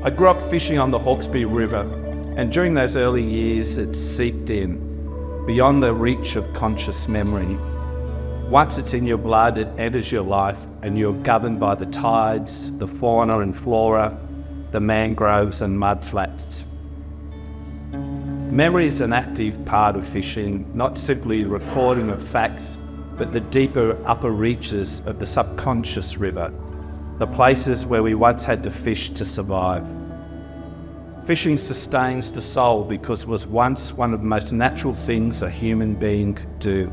I grew up fishing on the Hawkesbury River, and during those early years it seeped in, beyond the reach of conscious memory. Once it's in your blood, it enters your life, and you're governed by the tides, the fauna and flora, the mangroves and mudflats. Memory is an active part of fishing, not simply the recording of facts, but the deeper upper reaches of the subconscious river, the places where we once had to fish to survive. Fishing sustains the soul because it was once one of the most natural things a human being could do.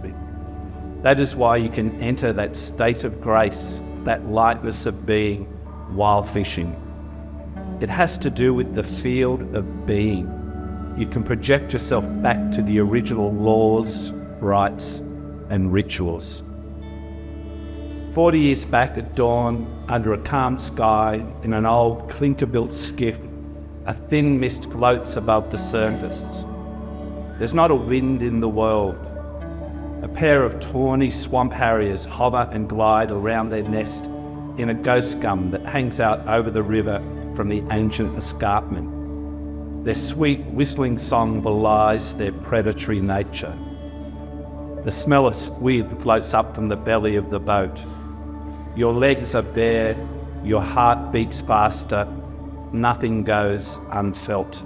That is why you can enter that state of grace, that lightness of being, while fishing. It has to do with the field of being. You can project yourself back to the original laws, rites, and rituals. 40 years back at dawn, under a calm sky, in an old clinker-built skiff, a thin mist floats above the surface. There's not a wind in the world. A pair of tawny swamp harriers hover and glide around their nest in a ghost gum that hangs out over the river from the ancient escarpment. Their sweet whistling song belies their predatory nature. The smell of squid floats up from the belly of the boat. Your legs are bare, your heart beats faster, nothing goes unfelt.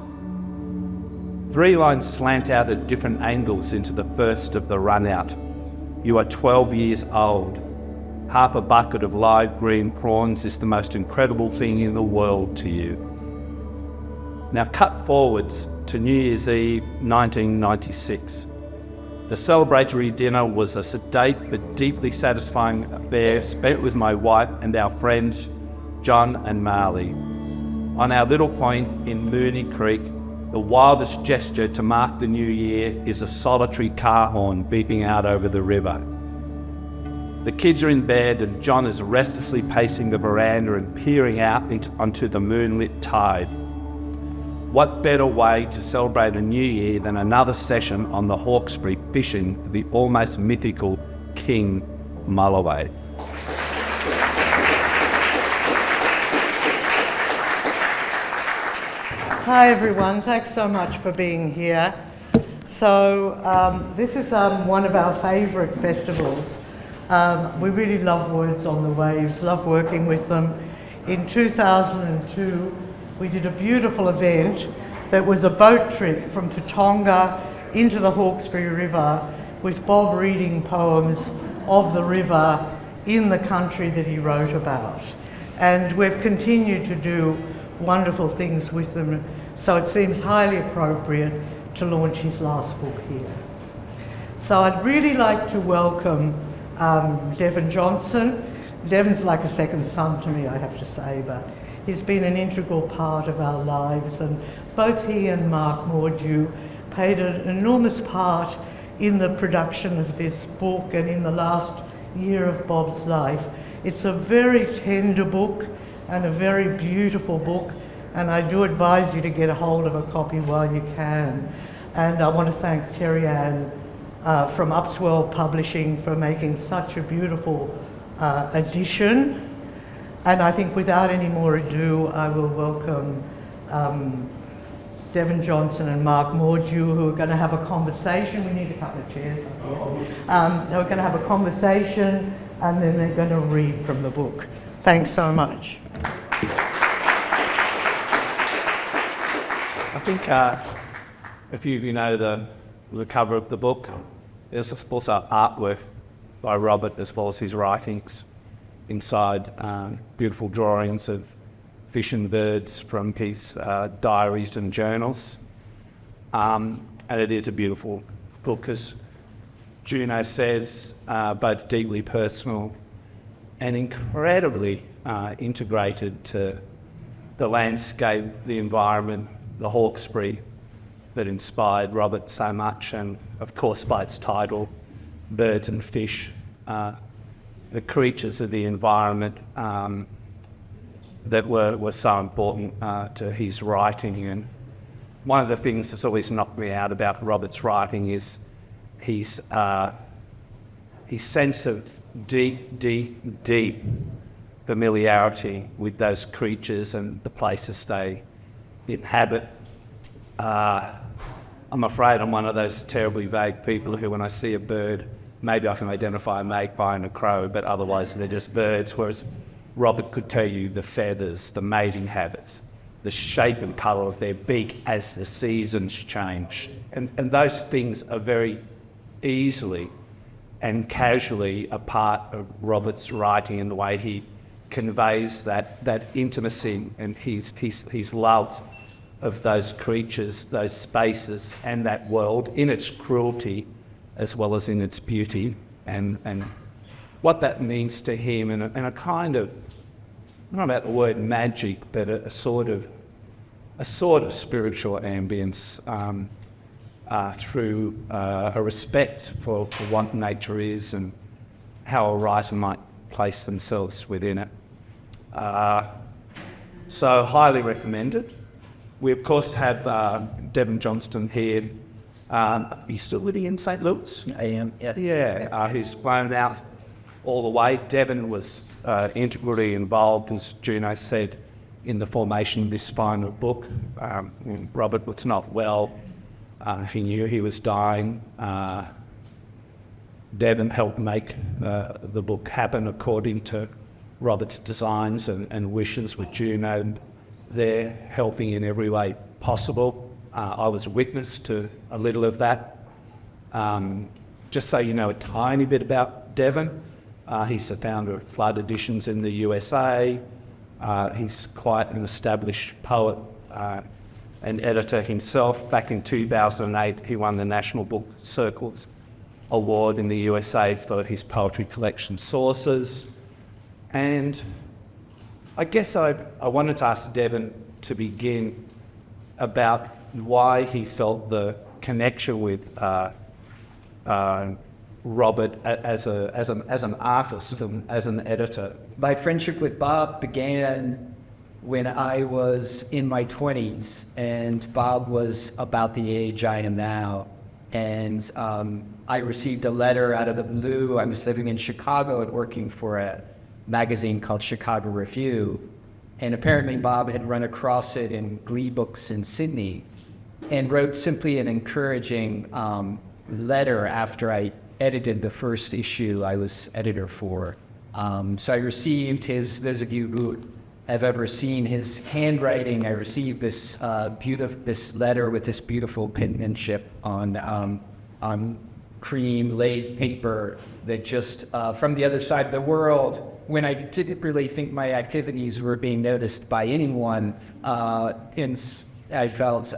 3 lines slant out at different angles into the first of the run out. You are 12 years old. Half a bucket of live green prawns is the most incredible thing in the world to you. Now cut forwards to New Year's Eve 1996. The celebratory dinner was a sedate but deeply satisfying affair spent with my wife and our friends John and Marley. On our little point in Mooney Creek, the wildest gesture to mark the new year is a solitary car horn beeping out over the river. The kids are in bed and John is restlessly pacing the veranda and peering out onto the moonlit tide. What better way to celebrate a new year than another session on the Hawkesbury fishing for the almost mythical King Mulloway. Hi everyone, thanks so much for being here. So this is one of our favourite festivals. We really love Words on the Waves, love working with them. In 2002, we did a beautiful event that was a boat trip from Tatonga into the Hawkesbury River with Bob reading poems of the river in the country that he wrote about. And we've continued to do wonderful things with them, so it seems highly appropriate to launch his last book here. So I'd really like to welcome Devin Johnston. Devin's like a second son to me, I have to say, but he's been an integral part of our lives, and both he and Mark Mordue played an enormous part in the production of this book and in the last year of Bob's life. It's a very tender book and a very beautiful book, and I do advise you to get a hold of a copy while you can. And I want to thank Terry Ann from Upswell Publishing for making such a beautiful edition. And I think without any more ado, I will welcome Devin Johnston and Mark Mordue, who are going to have a conversation. We need a couple of chairs up here. They're going to have a conversation, and then they're going to read from the book. Thanks so much. I think if you know the cover of the book, there's also artwork by Robert as well as his writings inside, beautiful drawings of fish and birds from his diaries and journals. And it is a beautiful book, as Juno says, both deeply personal and incredibly integrated to the landscape, the environment, the Hawkesbury that inspired Robert so much, and of course by its title, Birds and Fish, the creatures of the environment that were so important to his writing. And one of the things that's always knocked me out about Robert's writing is his sense of deep familiarity with those creatures and the places they inhabit. I'm afraid I'm one of those terribly vague people who, when I see a bird, maybe I can identify a magpie and a crow, but otherwise they're just birds, whereas Robert could tell you the feathers, the mating habits, the shape and colour of their beak as the seasons change. And those things are very easily and casually a part of Robert's writing and the way he conveys that intimacy and his love of those creatures, those spaces and that world in its cruelty as well as in its beauty, and what that means to him, and a kind of, I don't know about the word magic, but a sort of spiritual ambience through a respect for what nature is and how a writer might place themselves within it. So highly recommended. We of course have Devin Johnston here. Are you still living in St. Louis? I am, yes. Yeah, who's flown out all the way. Devin was integrally involved, as Juno said, in the formation of this final book. Robert was not well. He knew he was dying. Devin helped make the book happen according to Robert's designs and wishes, with Juno there helping in every way possible. I was a witness to a little of that. Just so you know a tiny bit about Devin, he's the founder of Flood Editions in the USA. He's quite an established poet and editor himself. Back in 2008, he won the National Book Circle's Award in the USA for his poetry collection Sources. And I guess I wanted to ask Devin to begin about why he felt the connection with Robert as an artist and as an editor. My friendship with Bob began when I was in my 20s, and Bob was about the age I am now. And I received a letter out of the blue. I was living in Chicago and working for a magazine called Chicago Review. And apparently Bob had run across it in Glee Books in Sydney and wrote simply an encouraging letter after I edited the first issue I was editor for. So I received those of you who have ever seen his handwriting, I received this this letter with this beautiful penmanship on cream laid paper that just from the other side of the world, when I didn't really think my activities were being noticed by anyone, and I felt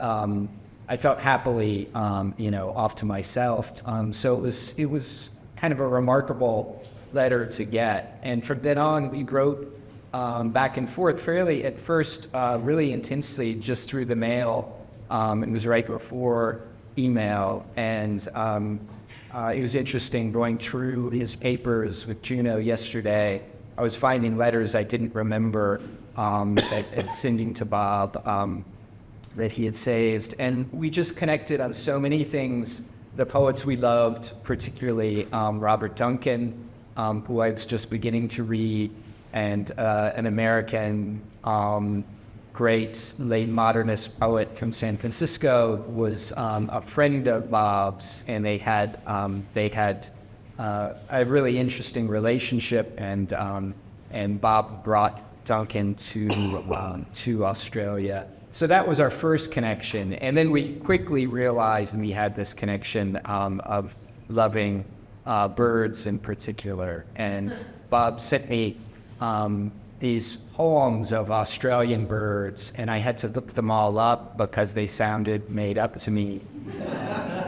happily, off to myself. So it was kind of a remarkable letter to get. And from then on, we wrote back and forth fairly, at first, really intensely, just through the mail. It was right before email, and it was interesting going through his papers with Juno yesterday. I was finding letters I didn't remember and sending to Bob that he had saved. And we just connected on so many things. The poets we loved, particularly Robert Duncan, who I was just beginning to read, and an American great late modernist poet from San Francisco was a friend of Bob's, and they had a really interesting relationship, and Bob brought Duncan to Australia. So that was our first connection, and then we quickly realized we had this connection of loving birds in particular. And Bob sent me these poems of Australian birds, and I had to look them all up because they sounded made up to me.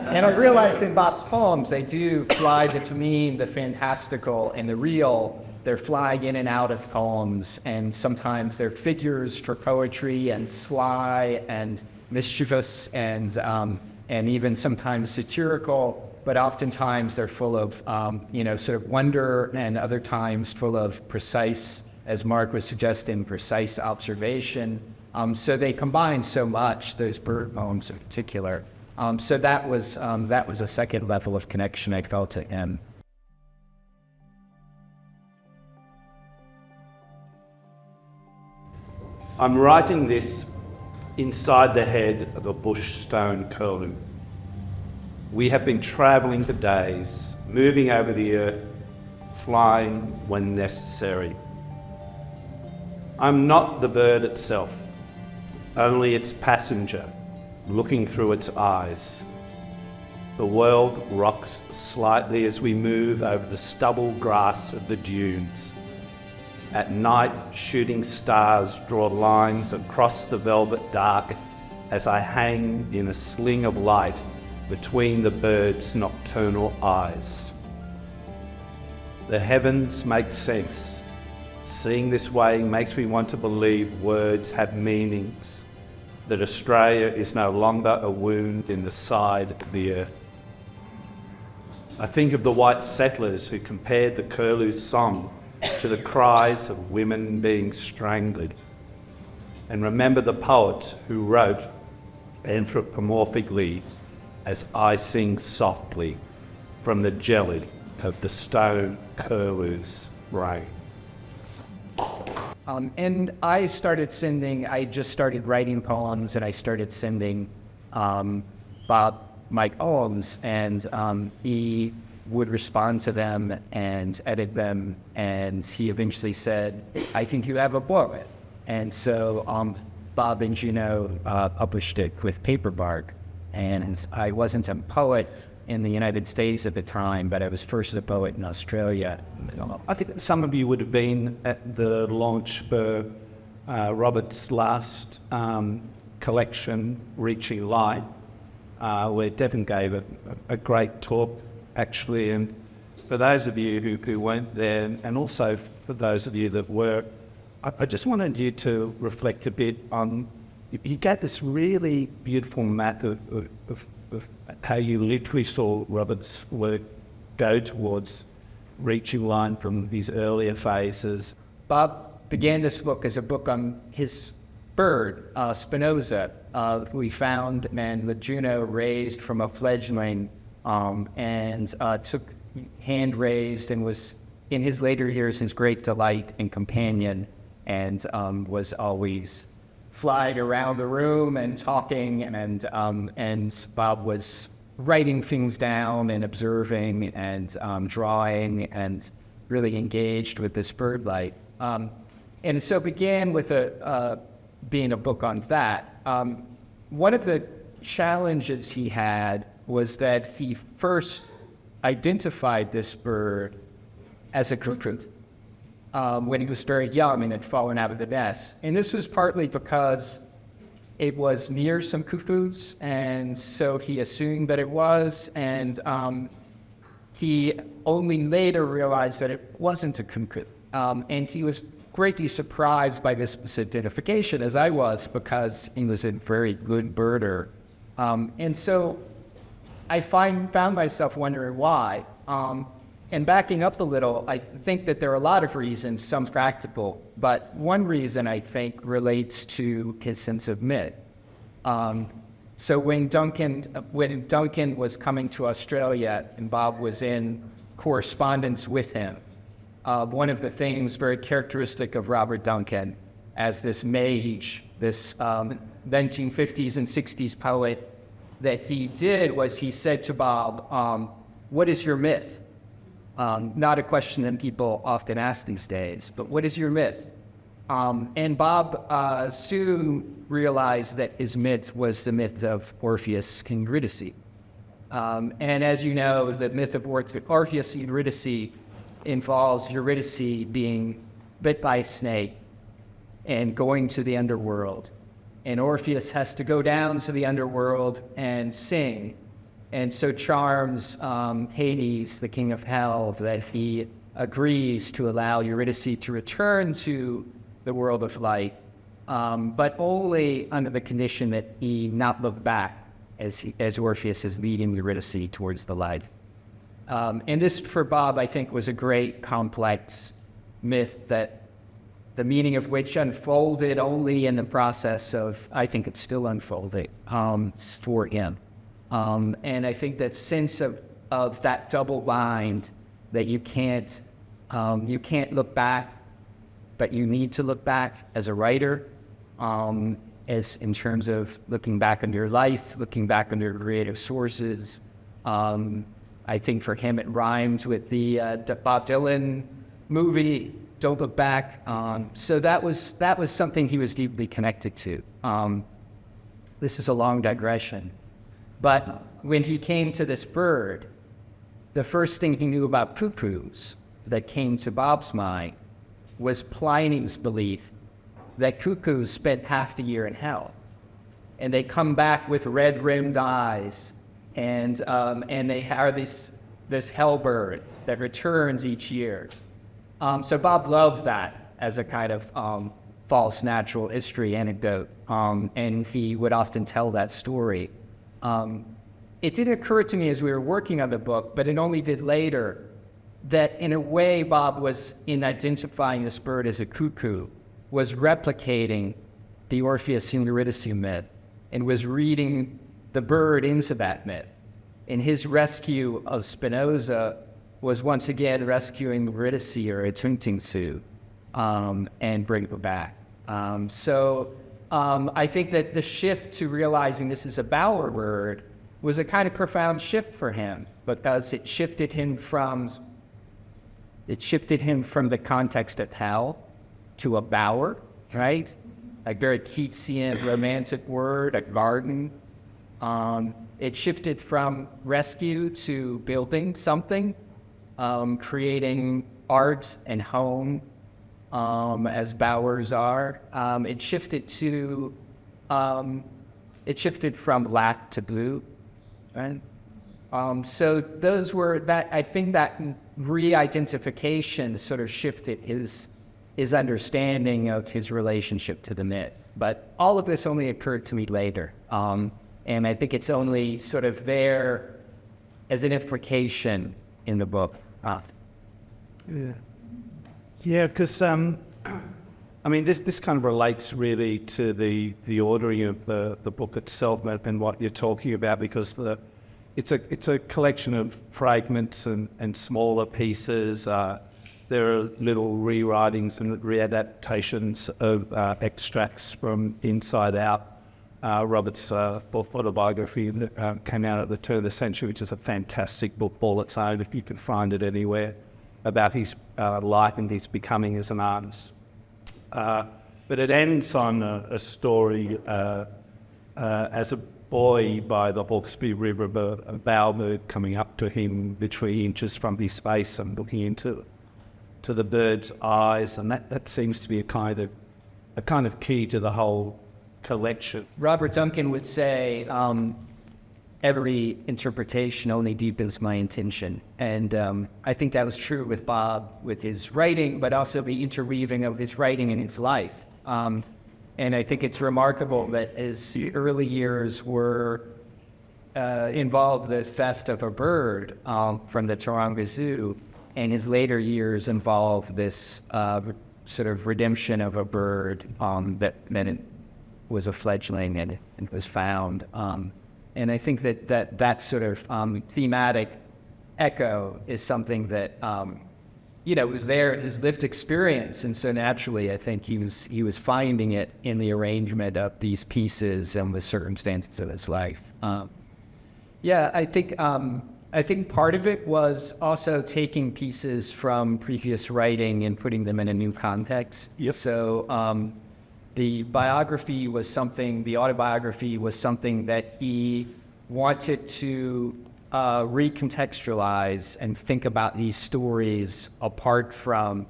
And I realized in Bob's poems, they do fly between the fantastical and the real. They're flying in and out of poems, and sometimes they're figures for poetry, and sly and mischievous, and even sometimes satirical. But oftentimes they're full of sort of wonder, and other times full of precise, as Mark was suggesting, precise observation. So they combine so much, those bird poems in particular. So that was a second level of connection I felt to him. I'm writing this inside the head of a bush stone curlew. We have been travelling for days, moving over the earth, flying when necessary. I'm not the bird itself, only its passenger, looking through its eyes. The world rocks slightly as we move over the stubble grass of the dunes. At night, shooting stars draw lines across the velvet dark as I hang in a sling of light between the bird's nocturnal eyes. The heavens make sense. Seeing this way makes me want to believe words have meanings, that Australia is no longer a wound in the side of the earth. I think of the white settlers who compared the curlew's song to the cries of women being strangled, and remember the poet who wrote anthropomorphically, as I sing softly from the jelly of the stone curlew's brain. And I just started writing poems, and I started sending Bob Mike Owens, and he would respond to them and edit them, and he eventually said, I think you have a book. And so Bob and Juno published it with Paperbark, and I wasn't a poet in the United States at the time, but I was first a poet in Australia. I think some of you would have been at the launch for Robert's last collection, Reaching Light, where Devin gave a great talk, actually. And for those of you who weren't there, and also for those of you that were, I just wanted you to reflect a bit on, you got this really beautiful map of how you literally saw Robert's work go towards reaching line from his earlier phases. Bob began this book as a book on his bird, Spinoza, we found and the Juno raised from a fledgling, and took hand raised, and was in his later years his great delight and companion, and was always flying around the room and talking, and Bob was writing things down and observing and drawing and really engaged with this bird light. And so it began with being a book on that. One of the challenges he had was that he first identified this bird as a cuckoo when he was very young and had fallen out of the nest. And this was partly because it was near some cuckoos, and so he assumed that it was, and he only later realized that it wasn't a cuckoo. And he was greatly surprised by this misidentification, as I was, because he was a very good birder. And so I found myself wondering why. And backing up a little, I think that there are a lot of reasons, some practical, but one reason I think relates to his sense of myth. So when Duncan was coming to Australia and Bob was in correspondence with him, one of the things very characteristic of Robert Duncan as this mage, this 1950s and 60s poet, that he did was he said to Bob, what is your myth? Not a question that people often ask these days, but what is your myth? And Bob soon realized that his myth was the myth of Orpheus and Eurydice. And as you know, the myth of Orpheus and Eurydice involves Eurydice being bit by a snake and going to the underworld. And Orpheus has to go down to the underworld and sing, and so charms Hades, the king of hell, that he agrees to allow Eurydice to return to the world of light, but only under the condition that he not look back as Orpheus is leading Eurydice towards the light. And this, for Bob, I think, was a great complex myth that the meaning of which unfolded only in the process of, I think it's still unfolding, for him. And I think that sense of that double bind, that you can't look back, but you need to look back as a writer, as in terms of looking back on your life, looking back on your creative sources. I think for him it rhymes with the Bob Dylan movie, Don't Look Back. So that was something he was deeply connected to. This is a long digression. But when he came to this bird, the first thing he knew about cuckoos that came to Bob's mind was Pliny's belief that cuckoos spent half the year in hell. And they come back with red-rimmed eyes, and they are this hell bird that returns each year. So Bob loved that as a kind of false natural history anecdote, and he would often tell that story. It didn't occur to me as we were working on the book, but it only did later, that in a way Bob was, in identifying this bird as a cuckoo, was replicating the Orpheus and Eurydice myth, and was reading the bird into that myth. And his rescue of Spinoza was once again rescuing Eurydice or Etuntingsu, and bring her back. So I think that the shift to realizing this is a bowerbird was a kind of profound shift for him, because it shifted him from the context of hell to a bower, right? A very Keatsian, romantic word, a garden. It shifted from rescue to building something, creating art and home, as bowers are. It shifted from black to blue, right? So those were that. I think that re-identification sort of shifted his understanding of his relationship to the myth. But all of this only occurred to me later, and I think it's only sort of there as an implication in the book. Yeah, because I mean, this kind of relates really to the ordering of the book itself and what you're talking about, because it's a collection of fragments and smaller pieces. There are little rewritings and readaptations of extracts from Inside Out, Robert's autobiography that came out at the turn of the century, which is a fantastic book all its own, if you can find it anywhere, about his life and his becoming as an artist. But it ends on a story as a boy by the Hawkesbury River, a bowerbird coming up to him literally inches from his face and looking into the bird's eyes, and that seems to be a kind of key to the whole collection. Robert Duncan would say, every interpretation only deepens my intention. And I think that was true with Bob, with his writing, but also the interweaving of his writing in his life. And I think it's remarkable that his early years were involved the theft of a bird from the Taronga Zoo, and his later years involved this sort of redemption of a bird that it was a fleggling and was found. And I think that sort of thematic echo is something that was there in his lived experience, and so naturally, I think he was finding it in the arrangement of these pieces and the circumstances of his life. I think part of it was also taking pieces from previous writing and putting them in a new context. Yep. So the autobiography was something that he wanted to recontextualize and think about these stories apart from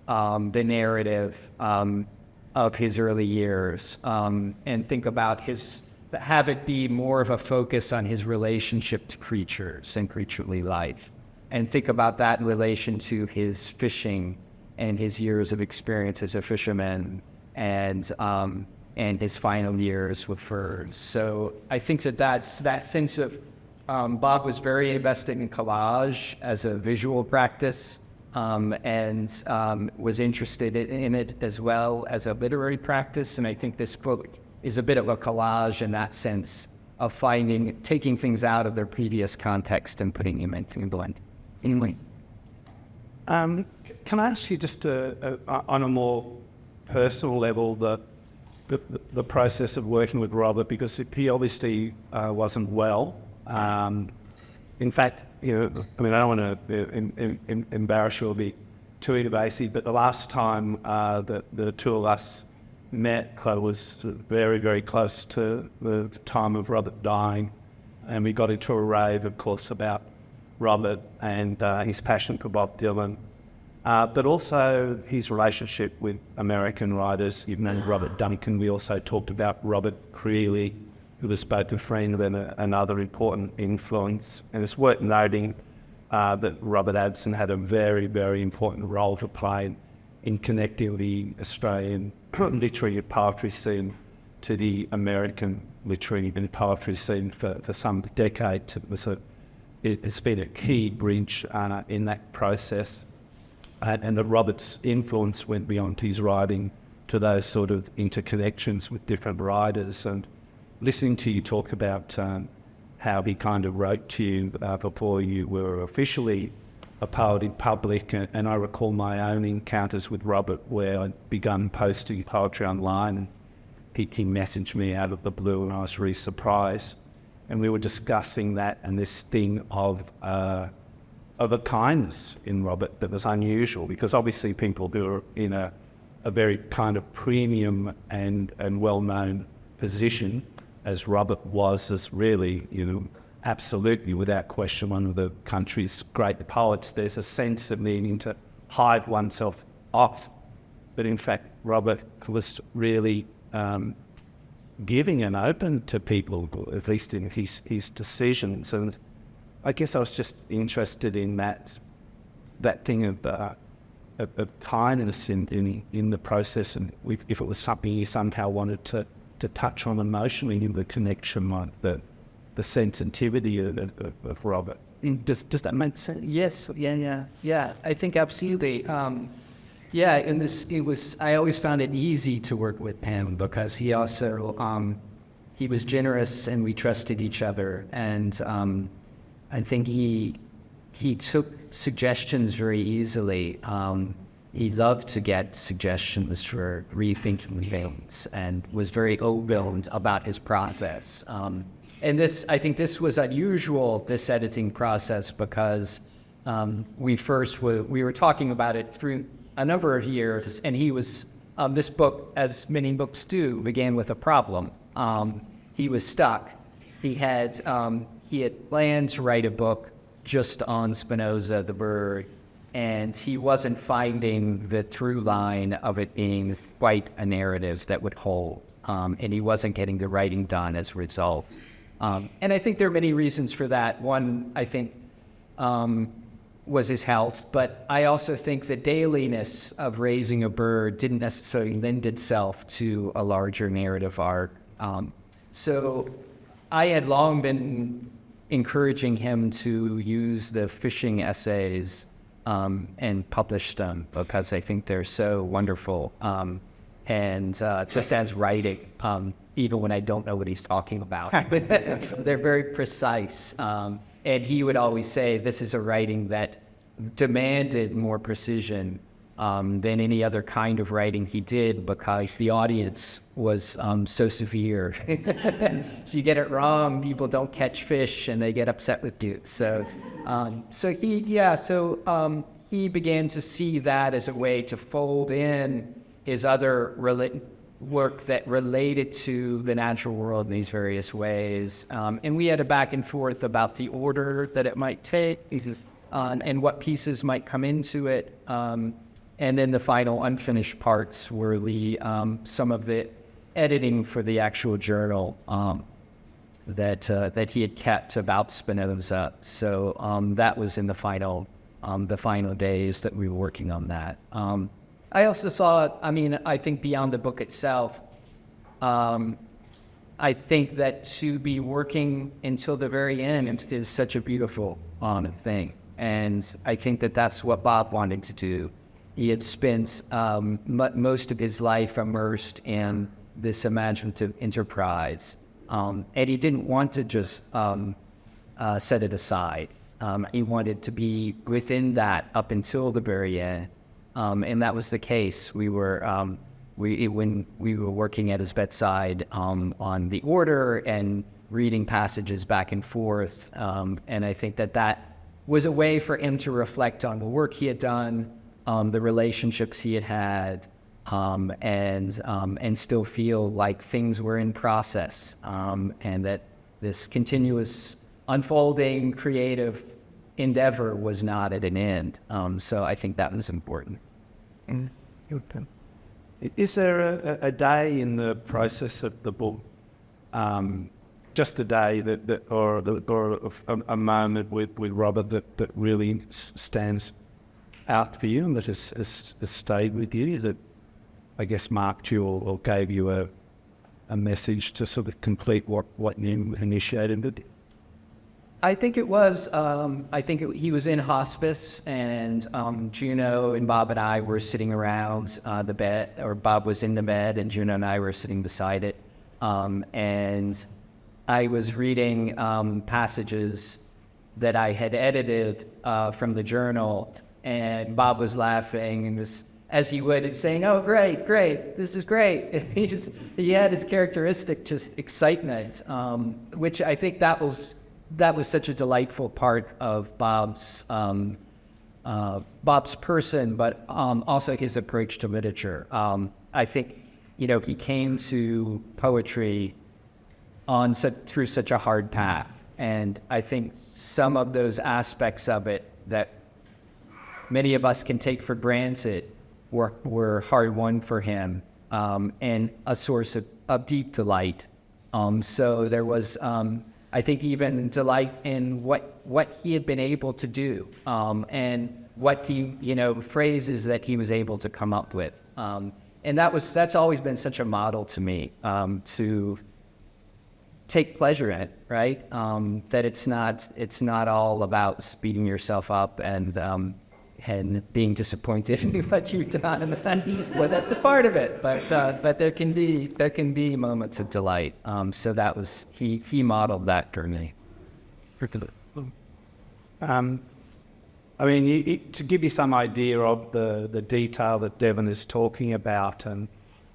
the narrative of his early years, and think about have it be more of a focus on his relationship to creatures and creaturely life, and think about that in relation to his fishing and his years of experience as a fisherman, and his final years with furs. So I think that sense of Bob was very invested in collage as a visual practice, and was interested in it as well as a literary practice. And I think this book is a bit of a collage in that sense of taking things out of their previous context and putting them into a blend. Anyway. Can I ask you just on a more personal level, the process of working with Robert, because he obviously wasn't well. In fact, I don't want to embarrass you or be too invasive, but the last time that the two of us met, I was very, very close to the time of Robert dying, and we got into a rave, of course, about Robert and his passion for Bob Dylan, but also his relationship with American writers. You've known Robert Duncan. We also talked about Robert Creeley, who was both a friend and another important influence. And it's worth noting that Robert Adamson had a very, very important role to play in connecting the Australian literary and poetry scene to the American literary and poetry scene for some decades. It's been a key bridge in that process. And that Robert's influence went beyond his writing to those sort of interconnections with different writers. And listening to you talk about how he kind of wrote to you before you were officially a poet in public, and I recall my own encounters with Robert where I'd begun posting poetry online, and he messaged me out of the blue, and I was really surprised. And we were discussing that and this thing of a kindness in Robert that was unusual, because obviously people who are in a very kind of premium and well-known position, as Robert was, as really, absolutely, without question, one of the country's great poets, there's a sense of needing to hide oneself off. But in fact, Robert was really giving and open to people, at least in his decisions. And I guess I was just interested in that thing of kindness in the process, and if it was something you somehow wanted to touch on emotionally in the connection, like the sensitivity of Robert. Does that make sense? Yes. Yeah. I think absolutely. I always found it easy to work with him because he also, he was generous and we trusted each other. And I think he took suggestions very easily. He loved to get suggestions for rethinking things and was very open about his process. And I think this was unusual, this editing process, because we were talking about it through a number of years, and he was, this book, as many books do, began with a problem. He was stuck. He had planned to write a book just on Spinoza, the bird, and he wasn't finding the through line of it being quite a narrative that would hold, and he wasn't getting the writing done as a result. And I think there are many reasons for that. One, I think, was his health, but I also think the dailiness of raising a bird didn't necessarily lend itself to a larger narrative arc. So I had long been encouraging him to use the fishing essays and publish them because I think they're so wonderful. And just as writing, even when I don't know what he's talking about, they're very precise. And he would always say, this is a writing that demanded more precision than any other kind of writing he did because the audience was so severe. So you get it wrong, people don't catch fish and they get upset with you. So he began to see that as a way to fold in his other work that related to the natural world in these various ways. And we had a back and forth about the order that it might take and what pieces might come into it. And then the final unfinished parts were some of the editing for the actual journal that he had kept about Spinoza. So that was in the final days that we were working on that. I also saw, I think beyond the book itself, I think that to be working until the very end is such a beautiful thing. And I think that that's what Bob wanted to do. He had spent most of his life immersed in this imaginative enterprise. And he didn't want to just set it aside. He wanted to be within that up until the very end. And that was the case. We were when we were working at his bedside on the order and reading passages back and forth. And I think that was a way for him to reflect on the work he had done, the relationships he had had, and still feel like things were in process, and that this continuous unfolding creative endeavor was not at an end. So I think that was important. Is there a day in the process of the book, just a day or a moment with Robert that really stands out for you and that has stayed with you? Is it, I guess, marked you or gave you a message to sort of complete what you initiated it? I think it was, he was in hospice, and Juno and Bob and I were sitting around the bed, or Bob was in the bed and Juno and I were sitting beside it. And I was reading passages that I had edited from the journal, and Bob was laughing and was, as he would, saying, "Oh, great, this is great." He had his characteristic just excitement, which I think that was such a delightful part of Bob's person, but also his approach to literature. I think, he came to poetry through such a hard path, and I think some of those aspects of it that many of us can take for granted were hard won for him, and a source of deep delight. So there was, I think, even delight in what he had been able to do, and what he, phrases that he was able to come up with. And that's always been such a model to me, to take pleasure in it, right? That it's not all about beating yourself up and being disappointed in what you've done, and well, that's a part of it. But there can be moments of delight. So that was he modeled that for me. To give you some idea of the detail that Devin is talking about, and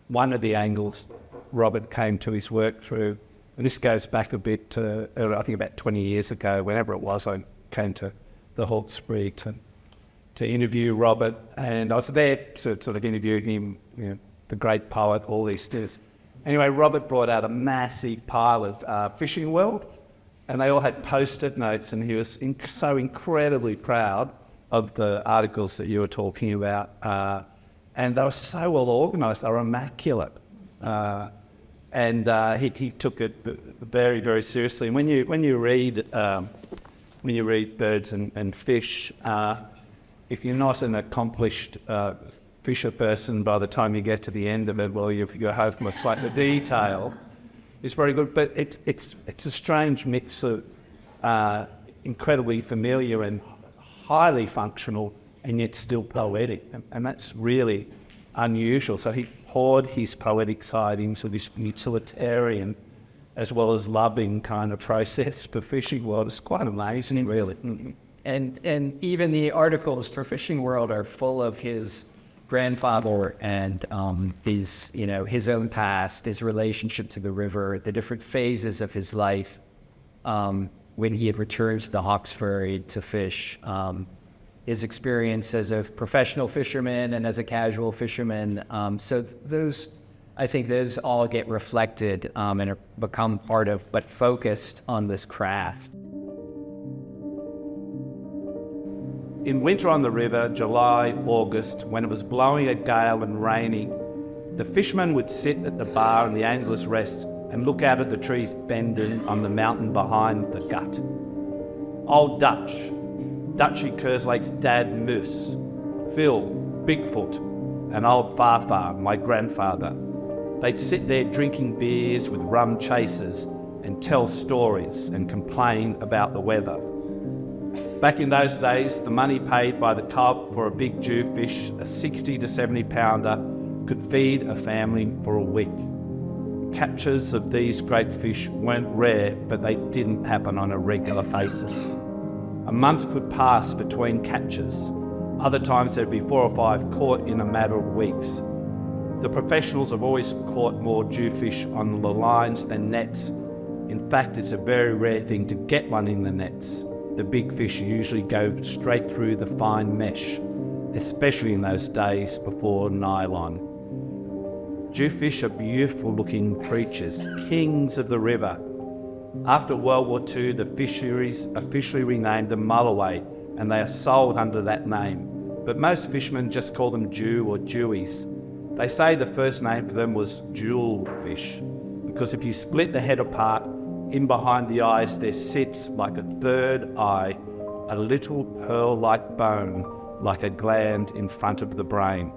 one of the angles Robert came to his work through, and this goes back a bit to, I think about 20 years ago, whenever it was, I came to the Hawkesbury to interview Robert, and I was there to sort of interview him, the great poet, all these things. Anyway, Robert brought out a massive pile of Fishing World, and they all had post-it notes, and he was so incredibly proud of the articles that you were talking about, and they were so well organised, they were immaculate, and he took it very, very seriously. And when you read Birds and Fish, if you're not an accomplished fisher person, by the time you get to the end of it, well, you're hopeless. Like the detail is very good, but it's a strange mix of incredibly familiar and highly functional, and yet still poetic, and that's really unusual. So he poured his poetic side into this utilitarian as well as loving kind of process for Fishing World. It's quite amazing, really. And even the articles for Fishing World are full of his grandfather and his own past, his relationship to the river, the different phases of his life, when he had returned to the Hawkesbury to fish, his experience as a professional fisherman and as a casual fisherman. So I think those all get reflected and become part of, but focused on this craft. In winter on the river, July, August, when it was blowing a gale and raining, the fishermen would sit at the bar in the Angler's Rest and look out at the trees bending on the mountain behind the gut. Old Dutchy Kerslake's dad Moose, Phil, Bigfoot, and old Farfar, my grandfather. They'd sit there drinking beers with rum chasers and tell stories and complain about the weather. Back in those days, the money paid by the club for a big jewfish, a 60 to 70 pounder, could feed a family for a week. Captures of these great fish weren't rare, but they didn't happen on a regular basis. A month could pass between catches. Other times there'd be 4 or 5 caught in a matter of weeks. The professionals have always caught more jewfish on the lines than nets. In fact, it's a very rare thing to get one in the nets. The big fish usually go straight through the fine mesh, especially in those days before nylon. Jewfish are beautiful looking creatures, kings of the river. After World War II, the fisheries officially renamed them mulloway, and they are sold under that name. But most fishermen just call them Jew or Jewies. They say the first name for them was jewel fish, because if you split the head apart, in behind the eyes there sits, like a third eye, a little pearl-like bone, like a gland in front of the brain.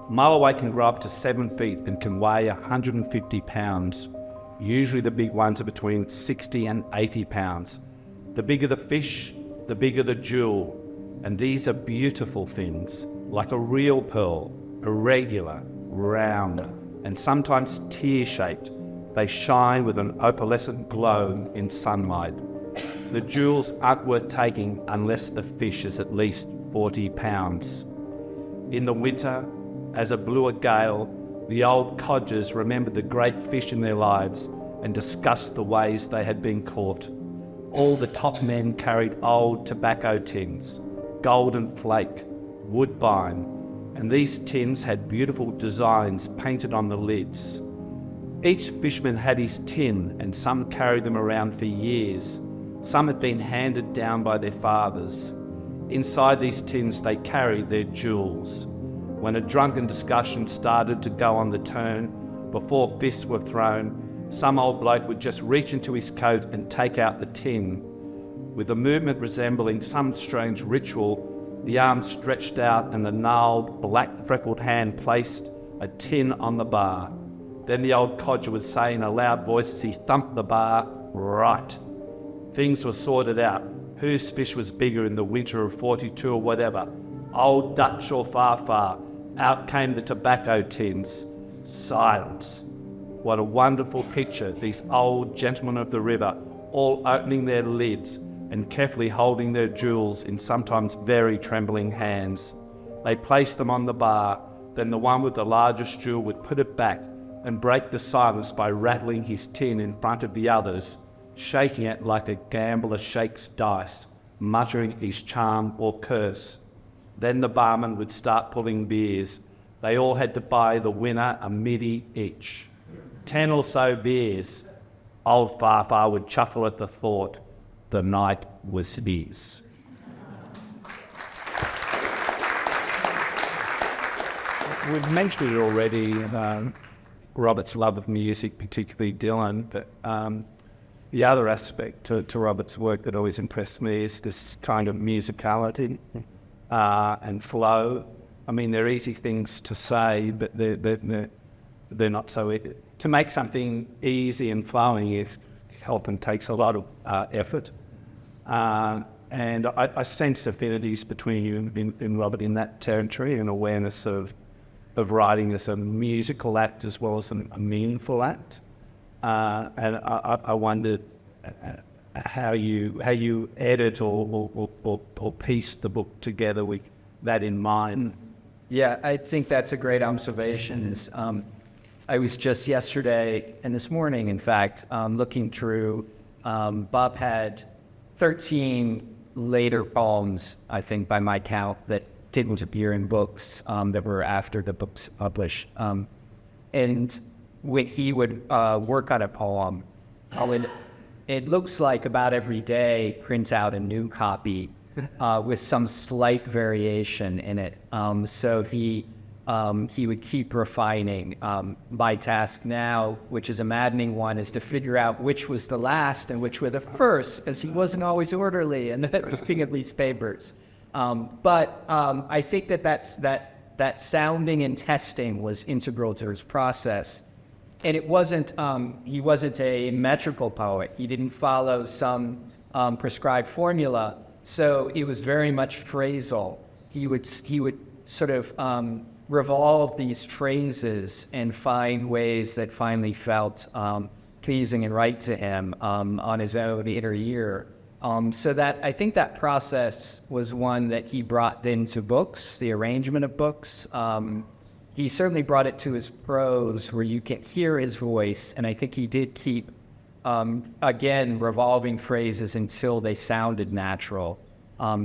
Mulloway can grow up to 7 feet and can weigh 150 pounds. Usually the big ones are between 60 and 80 pounds. The bigger the fish, the bigger the jewel. And these are beautiful things, like a real pearl, irregular, round, and sometimes tear-shaped. They shine with an opalescent glow in sunlight. The jewels aren't worth taking unless the fish is at least 40 pounds. In the winter, as it blew a gale, the old codgers remembered the great fish in their lives and discussed the ways they had been caught. All the top men carried old tobacco tins, golden flake, woodbine, and these tins had beautiful designs painted on the lids. Each fisherman had his tin, and some carried them around for years. Some had been handed down by their fathers. Inside these tins they carried their jewels. When a drunken discussion started to go on the turn, before fists were thrown, some old bloke would just reach into his coat and take out the tin. With a movement resembling some strange ritual, the arm stretched out and the gnarled, black freckled hand placed a tin on the bar. Then the old codger would say in a loud voice as he thumped the bar, "Right." Things were sorted out. Whose fish was bigger in the winter of 42 or whatever? Old Dutch or Farfar? Out came the tobacco tins. Silence. What a wonderful picture, these old gentlemen of the river, all opening their lids and carefully holding their jewels in sometimes very trembling hands. They placed them on the bar, then the one with the largest jewel would put it back and break the silence by rattling his tin in front of the others, shaking it like a gambler shakes dice, muttering his charm or curse. Then the barman would start pulling beers. They all had to buy the winner a middy each. 10 or so beers. Old Farfar would chuckle at the thought. The night was his. We've mentioned it already, Robert's love of music, particularly Dylan, but the other aspect to Robert's work that always impressed me is this kind of musicality and flow. I mean, they're easy things to say, but they're not so easy. To make something easy and flowing often takes a lot of effort. And I sense affinities between you and Robert in that territory, and awareness of writing as a musical act as well as a meaningful act. And I wondered how you edit or piece the book together with that in mind. Yeah, I think that's a great observation. I was just yesterday and this morning, in fact, looking through. Bob had 13 later poems, I think, by my count, that didn't appear in books that were after the books published. And when he would work on a poem, it looks like about every day print out a new copy with some slight variation in it. So he would keep refining. My task now, which is a maddening one, is to figure out which was the last and which were the first, as he wasn't always orderly and looking at these papers. But I think that sounding and testing was integral to his process. And it wasn't, he wasn't a metrical poet. He didn't follow some prescribed formula. So it was very much phrasal. He would sort of revolve these phrases and find ways that finally felt pleasing and right to him on his own inner ear. So that I think that process was one that he brought into books, the arrangement of books. he certainly brought it to his prose where you can hear his voice, and I think he did keep, again, revolving phrases until they sounded natural.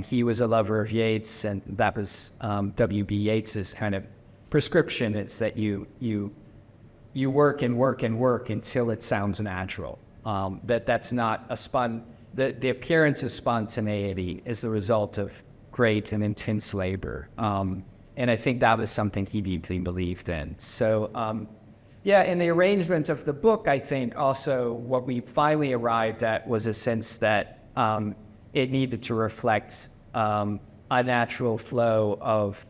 He was a lover of Yeats, and that was W.B. Yeats's kind of prescription. It's that you work and work and work until it sounds natural. That's not the appearance of spontaneity is the result of great and intense labor. And I think that was something he deeply believed in. So, in the arrangement of the book, I think also what we finally arrived at was a sense that it needed to reflect a natural flow of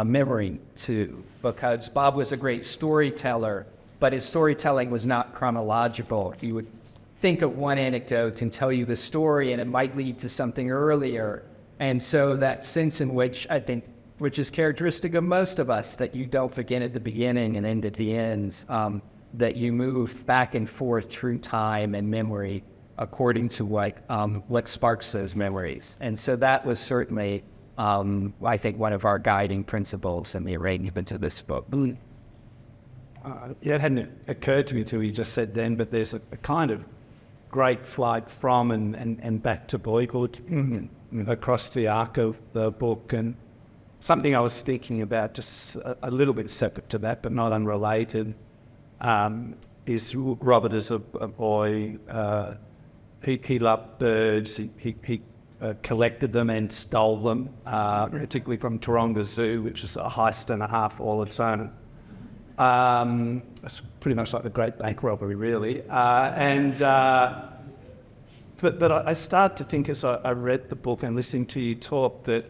memory too, because Bob was a great storyteller, but his storytelling was not chronological. He would think of one anecdote and tell you the story, and it might lead to something earlier. And so that sense in which I think, which is characteristic of most of us, that you don't begin at the beginning and end at the ends, that you move back and forth through time and memory according to what sparks those memories. And so that was certainly, I think, one of our guiding principles in the arrangement of this book. It hadn't occurred to me until you just said then, but there's a kind of great flight from and back to boyhood across the arc of the book. And something I was thinking about, just a little bit separate to that, but not unrelated, is Robert as a boy. He loved birds. He collected them and stole them, particularly from Taronga Zoo, which is a heist and a half all its own. It's pretty much like the Great Bank Robbery, really. But I started to think as I read the book and listening to you talk that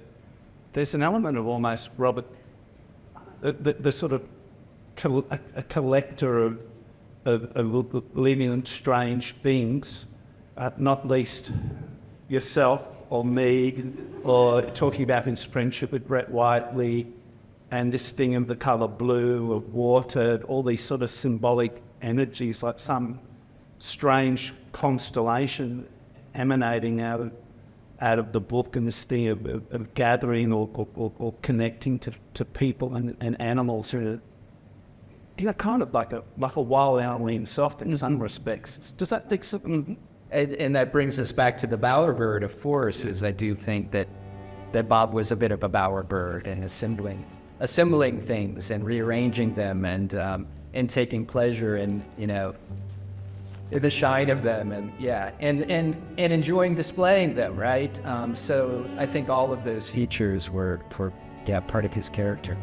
there's an element of almost Robert, the sort of a collector of living and strange things, not least yourself or me, or talking about his friendship with Brett Whiteley, and this thing of the colour blue, of water, all these sort of symbolic energies, like some strange constellation emanating out of the book, and this thing of gathering or connecting to people and animals, kind of like a wild animal himself in some respects. Does that think something? And that brings us back to the bowerbird, of course, is I do think that Bob was a bit of a bowerbird and assembling things and rearranging them and taking pleasure in, in the shine of them and enjoying displaying them, right? So I think all of those features were part of his character.